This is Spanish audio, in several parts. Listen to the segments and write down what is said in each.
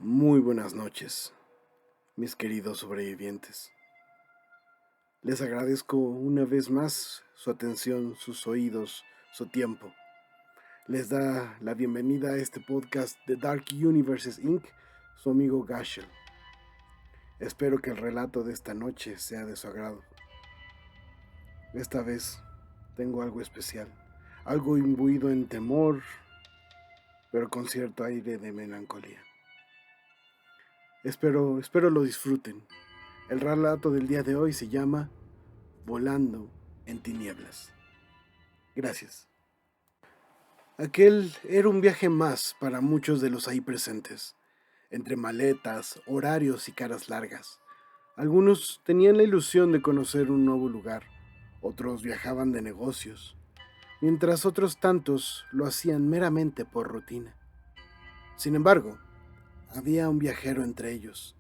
Muy buenas noches, mis queridos sobrevivientes. Les agradezco una vez más su atención, sus oídos, su tiempo. Les da la bienvenida a este podcast de Dark Universes Inc., su amigo Gashel. Espero que el relato de esta noche sea de su agrado. Esta vez tengo algo especial, algo imbuido en temor, pero con cierto aire de melancolía. Espero lo disfruten. El relato del día de hoy se llama Volando en tinieblas. Gracias. Aquel era un viaje más para muchos de los ahí presentes, entre maletas, horarios y caras largas. Algunos tenían la ilusión de conocer un nuevo lugar, otros viajaban de negocios, mientras otros tantos lo hacían meramente por rutina. Sin embargo, había un viajero entre ellos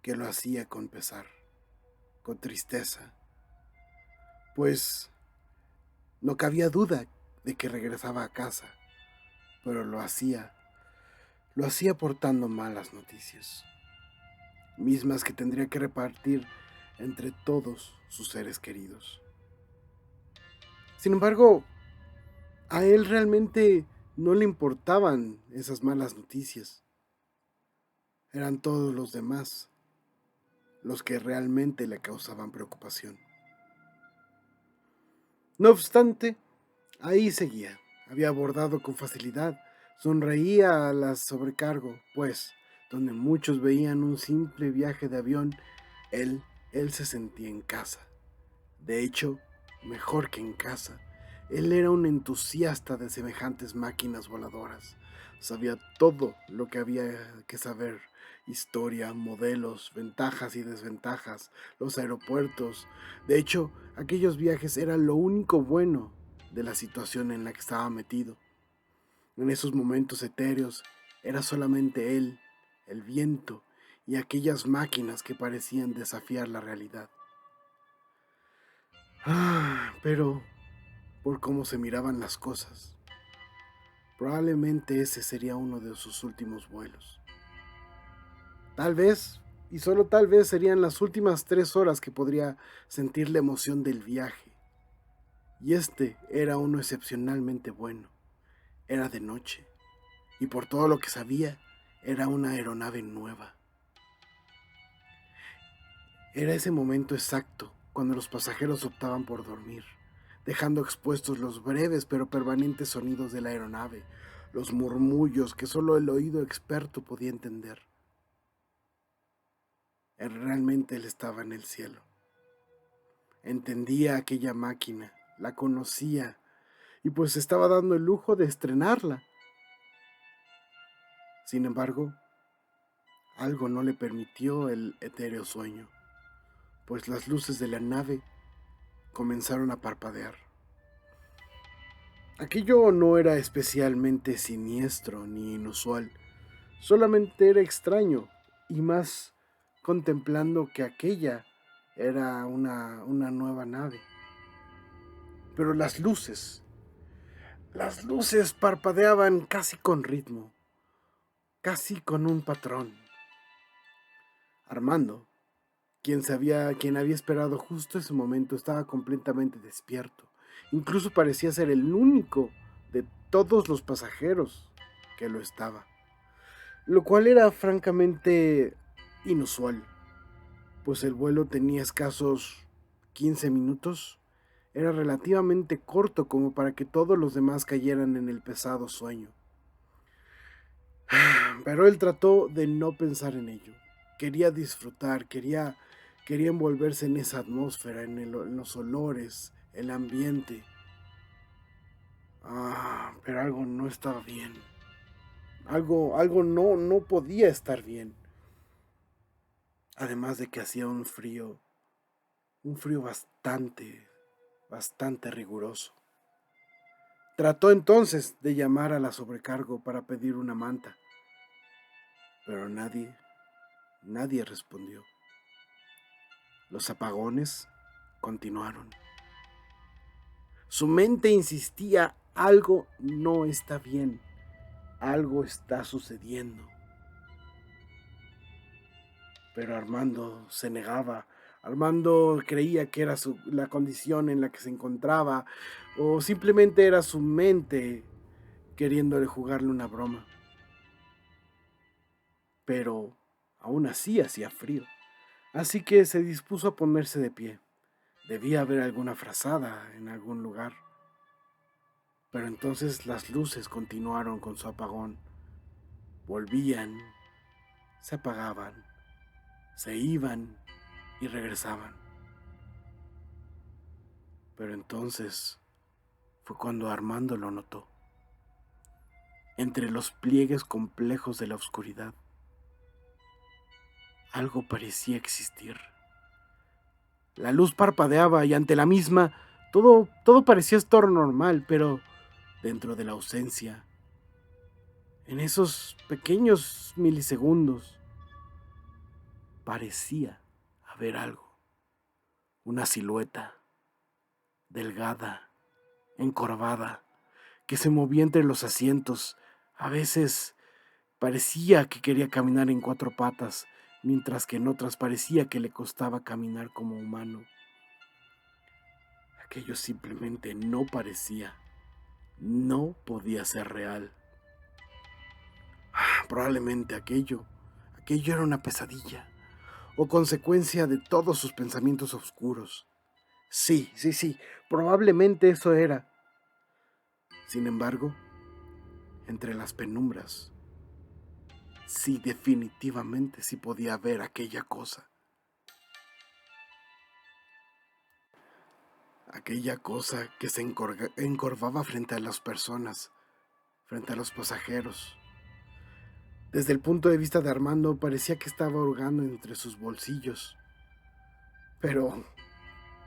que lo hacía con pesar, con tristeza, pues no cabía duda de que regresaba a casa, pero lo hacía portando malas noticias, mismas que tendría que repartir entre todos sus seres queridos. Sin embargo, a él realmente no le importaban esas malas noticias. Eran todos los demás los que realmente le causaban preocupación. No obstante, ahí seguía. Había abordado con facilidad, sonreía a la sobrecargo, pues, donde muchos veían un simple viaje de avión, él, él se sentía en casa. De hecho, mejor que en casa. Él era un entusiasta de semejantes máquinas voladoras. Sabía todo lo que había que saber: historia, modelos, ventajas y desventajas, los aeropuertos. De hecho, aquellos viajes eran lo único bueno de la situación en la que estaba metido. En esos momentos etéreos era solamente él, el viento y aquellas máquinas que parecían desafiar la realidad. Pero por cómo se miraban las cosas, probablemente ese sería uno de sus últimos vuelos. Tal vez, y solo tal vez, serían las últimas 3 horas que podría sentir la emoción del viaje. Y este era uno excepcionalmente bueno. Era de noche, y por todo lo que sabía, era una aeronave nueva. Era ese momento exacto cuando los pasajeros optaban por dormir, dejando expuestos los breves pero permanentes sonidos de la aeronave, los murmullos que solo el oído experto podía entender. Realmente él estaba en el cielo. Entendía aquella máquina, la conocía, y pues estaba dando el lujo de estrenarla. Sin embargo, algo no le permitió el etéreo sueño, pues las luces de la nave comenzaron a parpadear. Aquello no era especialmente siniestro ni inusual, solamente era extraño, y más contemplando que aquella era una nueva nave. Pero las luces parpadeaban casi con ritmo, casi con un patrón. Armando, quien había esperado justo ese momento, estaba completamente despierto. Incluso parecía ser el único de todos los pasajeros que lo estaba, lo cual era francamente inusual, pues el vuelo tenía escasos 15 minutos. Era relativamente corto como para que todos los demás cayeran en el pesado sueño. Pero él trató de no pensar en ello. Quería disfrutar, quería envolverse en esa atmósfera, en los olores, el ambiente. Pero algo no estaba bien. Algo no podía estar bien. Además de que hacía un frío bastante riguroso. Trató entonces de llamar a la sobrecargo para pedir una manta, pero nadie respondió. Los apagones continuaron. Su mente insistía: algo no está bien, algo está sucediendo. Pero Armando se negaba. Armando creía que era la condición en la que se encontraba, o simplemente era su mente queriéndole jugarle una broma. Pero aún así hacía frío, así que se dispuso a ponerse de pie. Debía haber alguna frazada en algún lugar. Pero entonces las luces continuaron con su apagón. Volvían, se apagaban, se iban y regresaban. Pero entonces fue cuando Armando lo notó. Entre los pliegues complejos de la oscuridad, algo parecía existir. La luz parpadeaba y ante la misma todo parecía estar normal, pero dentro de la ausencia, en esos pequeños milisegundos, parecía haber algo. Una silueta, delgada, encorvada, que se movía entre los asientos. A veces parecía que quería caminar en cuatro patas, mientras que en otras parecía que le costaba caminar como humano. Aquello simplemente no parecía, no podía ser real. Probablemente aquello era una pesadilla, o consecuencia de todos sus pensamientos oscuros. Sí, probablemente eso era. Sin embargo, entre las penumbras, sí, definitivamente sí podía ver aquella cosa. Aquella cosa que se encorvaba frente a las personas, frente a los pasajeros. Desde el punto de vista de Armando, parecía que estaba hurgando entre sus bolsillos. Pero,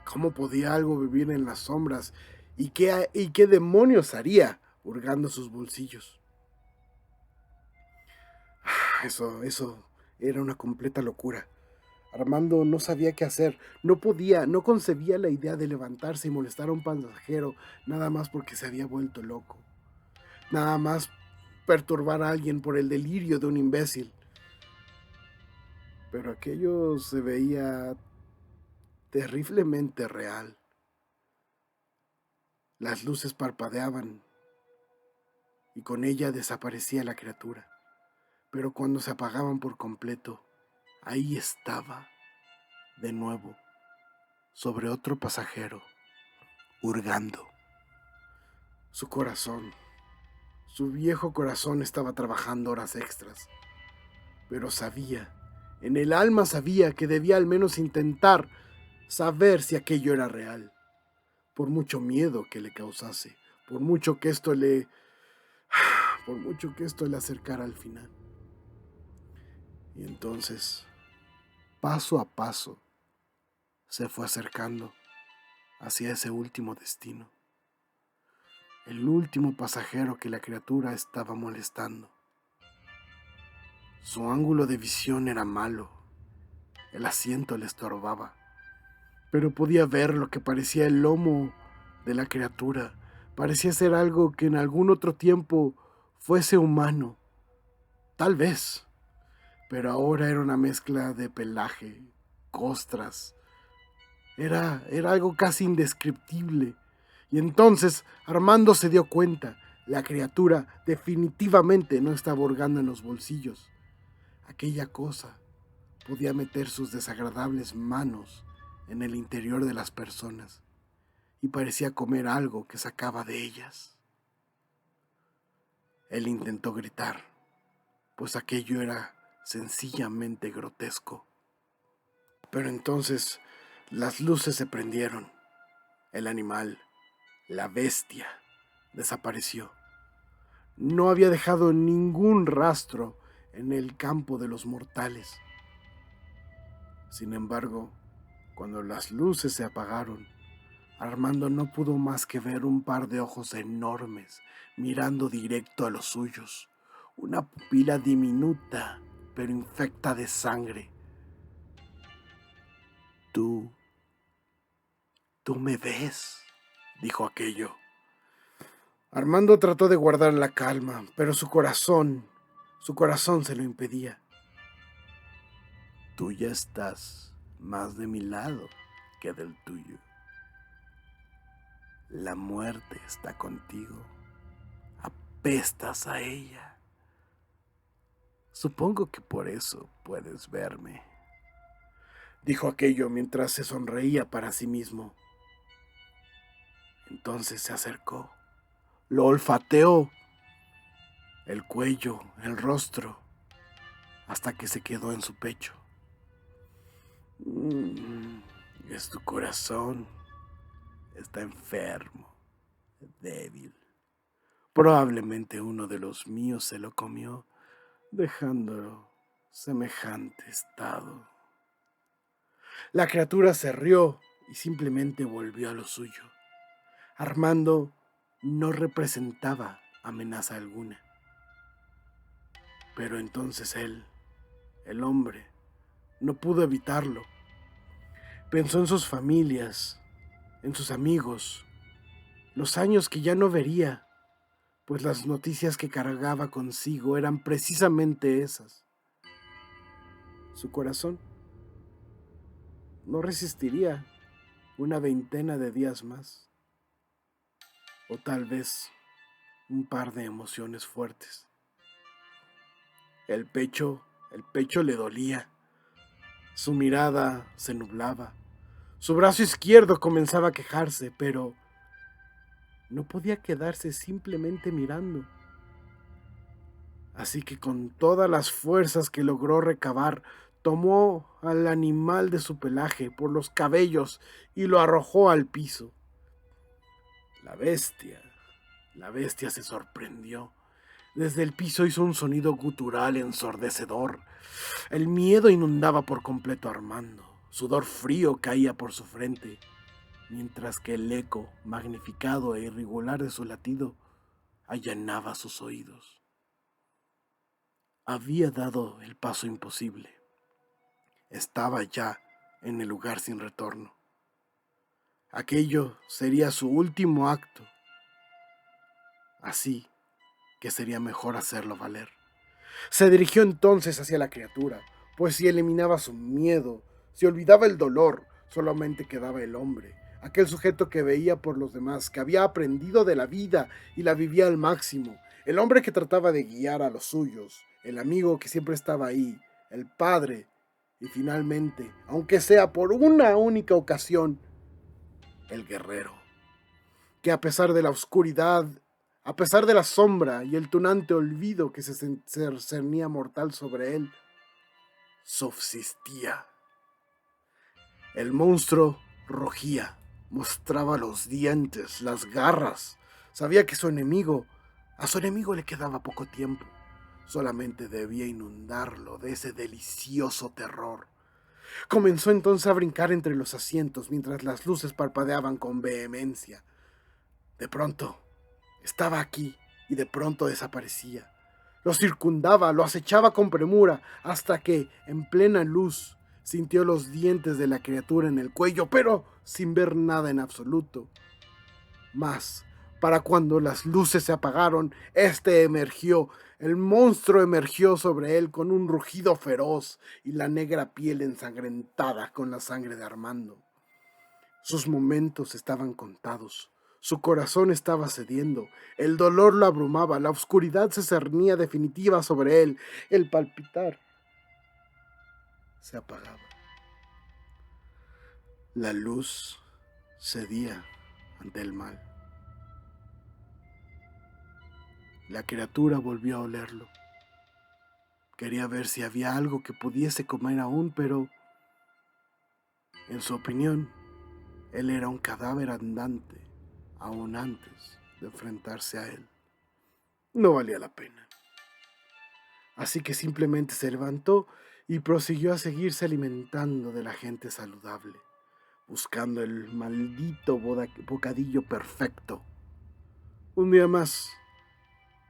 ¿cómo podía algo vivir en las sombras? ¿Y qué demonios haría hurgando sus bolsillos? Eso era una completa locura. Armando no sabía qué hacer, no concebía la idea de levantarse y molestar a un pasajero nada más porque se había vuelto loco, nada más perturbar a alguien por el delirio de un imbécil. Pero aquello se veía terriblemente real. Las luces parpadeaban y con ella desaparecía la criatura, pero cuando se apagaban por completo, ahí estaba, de nuevo, sobre otro pasajero, hurgando. Su corazón, su viejo corazón estaba trabajando horas extras, pero sabía, en el alma sabía que debía al menos intentar saber si aquello era real, por mucho miedo que le causase, por mucho que esto le, por mucho que esto le acercara al final. Y entonces, paso a paso, se fue acercando hacia ese último destino, el último pasajero que la criatura estaba molestando. Su ángulo de visión era malo, el asiento le estorbaba, pero podía ver lo que parecía el lomo de la criatura. Parecía ser algo que en algún otro tiempo fuese humano, tal vez, pero ahora era una mezcla de pelaje, costras. Era algo casi indescriptible. Y entonces Armando se dio cuenta, la criatura definitivamente no estaba hurgando en los bolsillos. Aquella cosa podía meter sus desagradables manos en el interior de las personas y parecía comer algo que sacaba de ellas. Él intentó gritar, pues aquello era sencillamente grotesco. Pero entonces las luces se prendieron. El animal, la bestia, desapareció. No había dejado ningún rastro en el campo de los mortales. Sin embargo, cuando las luces se apagaron, Armando no pudo más que ver un par de ojos enormes mirando directo a los suyos, una pupila diminuta pero infecta de sangre. Tú me ves, dijo aquello. Armando trató de guardar la calma, pero su corazón se lo impedía. Tú ya estás más de mi lado que del tuyo. La muerte está contigo. Apestas a ella. Supongo que por eso puedes verme, dijo aquello mientras se sonreía para sí mismo. Entonces se acercó, lo olfateó, el cuello, el rostro, hasta que se quedó en su pecho. Es tu corazón. Está enfermo, débil. Probablemente uno de los míos se lo comió, dejándolo semejante estado. La criatura se rió y simplemente volvió a lo suyo. Armando no representaba amenaza alguna. Pero entonces él, el hombre, no pudo evitarlo. Pensó en sus familias, en sus amigos, los años que ya no vería, pues las noticias que cargaba consigo eran precisamente esas. Su corazón no resistiría una veintena de días más, o tal vez un par de emociones fuertes. El pecho le dolía, su mirada se nublaba, su brazo izquierdo comenzaba a quejarse, pero no podía quedarse simplemente mirando. Así que con todas las fuerzas que logró recabar, tomó al animal de su pelaje por los cabellos y lo arrojó al piso. La bestia, la bestia se sorprendió. Desde el piso hizo un sonido gutural ensordecedor. El miedo inundaba por completo a Armando. Sudor frío caía por su frente, mientras que el eco, magnificado e irregular de su latido, allanaba sus oídos. Había dado el paso imposible. Estaba ya en el lugar sin retorno. Aquello sería su último acto. Así que sería mejor hacerlo valer. Se dirigió entonces hacia la criatura, pues si eliminaba su miedo, si olvidaba el dolor, solamente quedaba el hombre, aquel sujeto que veía por los demás, que había aprendido de la vida y la vivía al máximo, el hombre que trataba de guiar a los suyos, el amigo que siempre estaba ahí, el padre, y finalmente, aunque sea por una única ocasión, el guerrero, que a pesar de la oscuridad, a pesar de la sombra y el tunante olvido que se cernía mortal sobre él, subsistía. El monstruo rugía, mostraba los dientes, las garras. Sabía que a su enemigo le quedaba poco tiempo. Solamente debía inundarlo de ese delicioso terror. Comenzó entonces a brincar entre los asientos mientras las luces parpadeaban con vehemencia. De pronto, estaba aquí y de pronto desaparecía. Lo circundaba, lo acechaba con premura, hasta que, en plena luz, sintió los dientes de la criatura en el cuello, pero sin ver nada en absoluto. Mas, para cuando las luces se apagaron, emergió. El monstruo emergió sobre él con un rugido feroz y la negra piel ensangrentada con la sangre de Armando. Sus momentos estaban contados. Su corazón estaba cediendo, el dolor lo abrumaba, la oscuridad se cernía definitiva sobre él, el palpitar se apagaba. La luz cedía ante el mal. La criatura volvió a olerlo. Quería ver si había algo que pudiese comer aún, pero, en su opinión, él era un cadáver andante, aún antes de enfrentarse a él. No valía la pena. Así que simplemente se levantó y prosiguió a seguirse alimentando de la gente saludable, buscando el maldito bocadillo perfecto. Un día más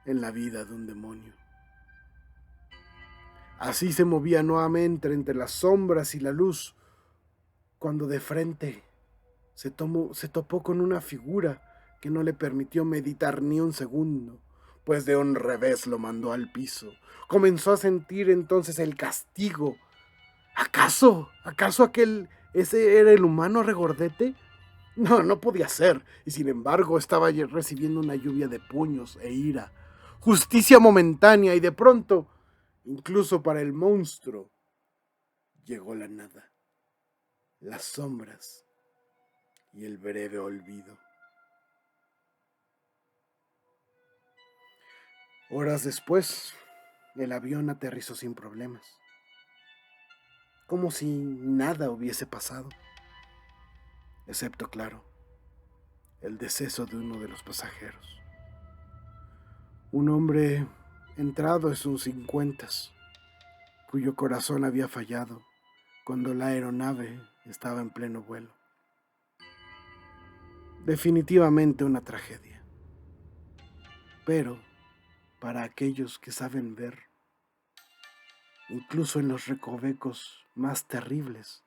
en la vida de un demonio. Así se movía nuevamente entre las sombras y la luz, cuando de frente se topó con una figura que no le permitió meditar ni un segundo, pues de un revés lo mandó al piso. Comenzó a sentir entonces el castigo. ¿Acaso ese era el humano regordete? No, no podía ser, y sin embargo estaba recibiendo una lluvia de puños e ira, justicia momentánea, y de pronto, incluso para el monstruo, llegó la nada, las sombras y el breve olvido. Horas después, el avión aterrizó sin problemas, como si nada hubiese pasado, excepto, claro, el deceso de uno de los pasajeros. Un hombre entrado en sus 50, cuyo corazón había fallado cuando la aeronave estaba en pleno vuelo. Definitivamente una tragedia. Pero para aquellos que saben ver, incluso en los recovecos más terribles,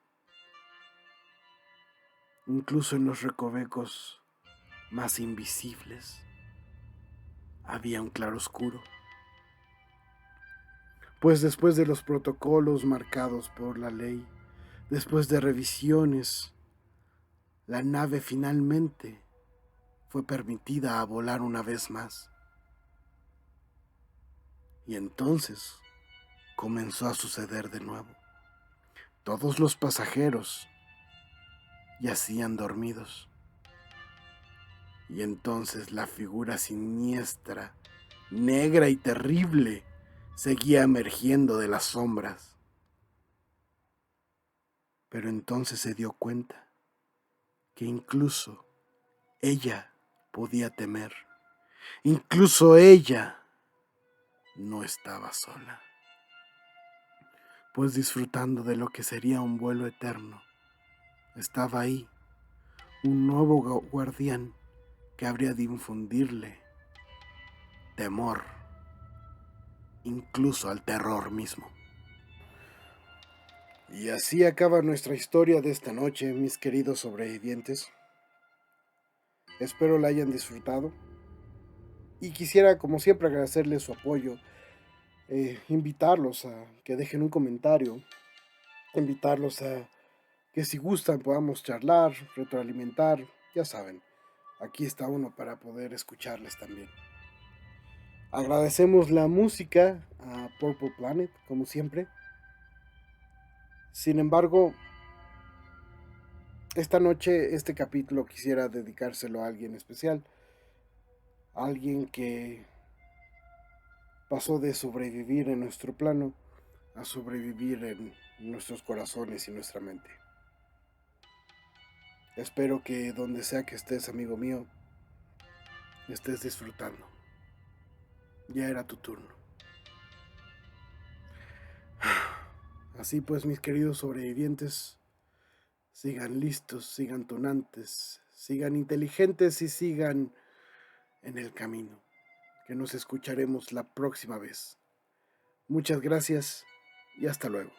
incluso en los recovecos más invisibles, había un claroscuro. Pues después de los protocolos marcados por la ley, después de revisiones, la nave finalmente fue permitida a volar una vez más. Y entonces comenzó a suceder de nuevo. Todos los pasajeros yacían dormidos. Y entonces la figura siniestra, negra y terrible, seguía emergiendo de las sombras. Pero entonces se dio cuenta que incluso ella podía temer. Incluso ella no estaba sola, pues disfrutando de lo que sería un vuelo eterno, estaba ahí un nuevo guardián que habría de infundirle temor, incluso al terror mismo. Y así acaba nuestra historia de esta noche, mis queridos sobrevivientes. Espero la hayan disfrutado. Y quisiera, como siempre, agradecerles su apoyo, invitarlos a que dejen un comentario, invitarlos a que si gustan podamos charlar, retroalimentar, ya saben, aquí está uno para poder escucharles también. Agradecemos la música a Purple Planet, como siempre. Sin embargo, esta noche, este capítulo quisiera dedicárselo a alguien especial, a alguien que pasó de sobrevivir en nuestro plano a sobrevivir en nuestros corazones y nuestra mente. Espero que donde sea que estés, amigo mío, estés disfrutando. Ya era tu turno. Así pues, mis queridos sobrevivientes, sigan listos, sigan tonantes, sigan inteligentes y sigan en el camino, que nos escucharemos la próxima vez. Muchas gracias y hasta luego.